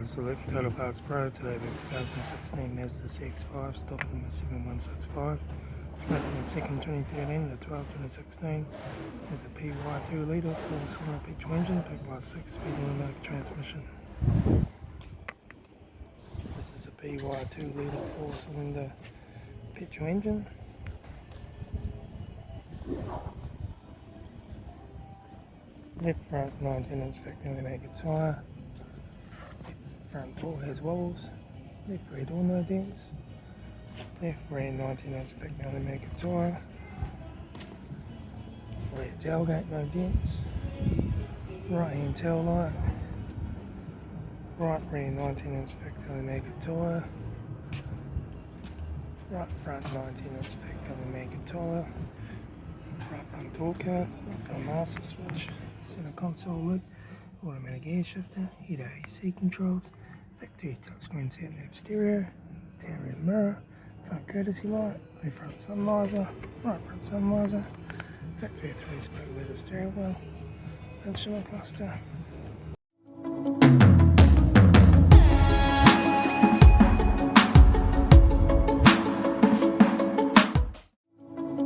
this is Litre Total Parts Pro. Today with 2016 Mazda CX-5, stock number 7165. Making the second 2013 to 12 2016. There's a PY2 litre 4-cylinder petrol engine backed by a 6-speed automatic transmission. This is a PY2 litre 4-cylinder petrol engine. Left front 19-inch factory naked tyre. Left front door has wobbles. Left rear door no dents. Left rear 19-inch factory naked tyre. Rear tailgate no dents. Right hand tail light. Right rear 19-inch factory naked tyre. Right front 19-inch factory naked tyre. Right front door card. Right front master switch. Center console lid, automatic air shifter, heater AC controls, factory touchscreen satnav stereo, interior mirror, front courtesy light, left front sun visor, right front sun visor, factory 3-spoke leather steering wheel, instrument cluster.